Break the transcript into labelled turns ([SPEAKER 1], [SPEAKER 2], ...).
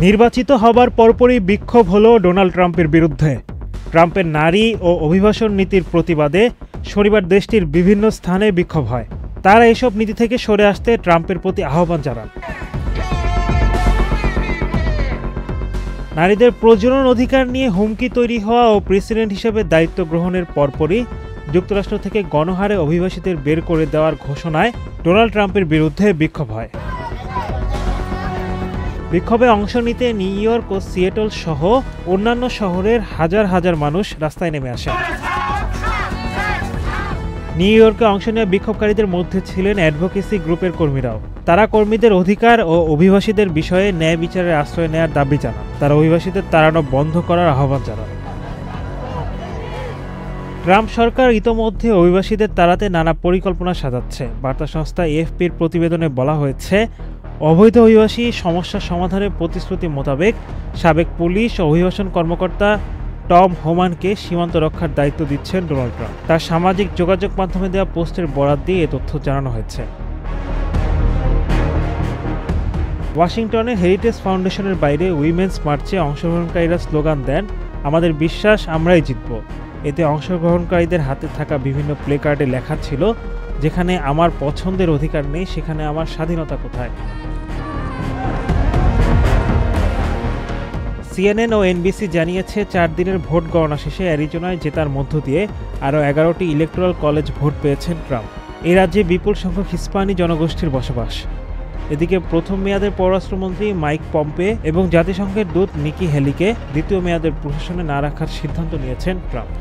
[SPEAKER 1] নির্বাচিত হবার পরপরই বিক্ষোভ হলো ডোনাল্ড ট্রাম্পের বিরুদ্ধে। ট্রাম্পের নারী ও অভিবাসন নীতির প্রতিবাদে শনিবার দেশটির বিভিন্ন স্থানে বিক্ষোভ হয়। তারা এসব নীতি থেকে সরে আসতে ট্রাম্পের প্রতি আহ্বান জানান। নারীদের প্রজনন অধিকার নিয়ে হুমকি তৈরি হওয়া ও প্রেসিডেন্ট হিসেবে দায়িত্ব গ্রহণের পরপরই যুক্তরাষ্ট্র থেকে গণহারে অভিবাসীদের বের করে দেওয়ার ঘোষণায় ডোনাল্ড ট্রাম্পের বিরুদ্ধে বিক্ষোভ হয়। বিক্ষোভে অংশ নিতে নিউ ইয়র্ক ও সিয়েটল সহ অন্যান্য শহরের হাজার হাজার মানুষ রাস্তায় নেমে আসেন। নিউ ইয়র্কে অংশ নেওয়া বিক্ষোভকারীদের মধ্যে ছিলেন অ্যাডভোকেসি গ্রুপের কর্মীরাও। তারা কর্মীদের অধিকার ও অভিবাসীদের বিষয়ে ন্যায় বিচারের আশ্রয় নেওয়ার দাবি জানান। তারা অভিবাসীদের তাড়ানো বন্ধ করার আহ্বান জানান। ট্রাম্প সরকার ইতোমধ্যে অভিবাসীদের তাড়াতে নানা পরিকল্পনা সাজাচ্ছে। বার্তা সংস্থা এএফপির প্রতিবেদনে বলা হয়েছে, অবৈধ অভিবাসী সমস্যা সমাধানের প্রতিশ্রুতি মোতাবেক সাবেক পুলিশ ও অভিবাসন কর্মকর্তা টম হোমানকে সীমান্ত রক্ষার দায়িত্ব দিচ্ছেন ডোনাল্ড ট্রাম্প। তার সামাজিক যোগাযোগ মাধ্যমে দেওয়া পোস্টের বরাত দিয়ে এ তথ্য জানানো হয়েছে। ওয়াশিংটনের হেরিটেজ ফাউন্ডেশনের বাইরে উইমেন্স মার্চে অংশগ্রহণকারীরা স্লোগান দেন, আমাদের বিশ্বাস আমরাই জিতব। এতে অংশগ্রহণকারীদের হাতে থাকা বিভিন্ন প্লেকার্ডে লেখা ছিল, যেখানে আমার পছন্দের অধিকার নেই সেখানে আমার স্বাধীনতা কোথায়। সিএনএন ও এনবিসি জানিয়েছে, 4 দিনের ভোট গণনা শেষে অ্যারিজোনায় জেতার মধ্য দিয়ে আরও 11টি ইলেকটোরাল কলেজ ভোট পেয়েছেন ট্রাম্প। এই রাজ্যে বিপুল সংখ্যক হিস্পানি জনগোষ্ঠীর বসবাস। এদিকে প্রথম মেয়াদের পররাষ্ট্রমন্ত্রী মাইক পম্পে এবং জাতিসংঘের দূত নিকি হেলিকে দ্বিতীয় মেয়াদের প্রশাসনে না রাখার সিদ্ধান্ত নিয়েছেন ট্রাম্প।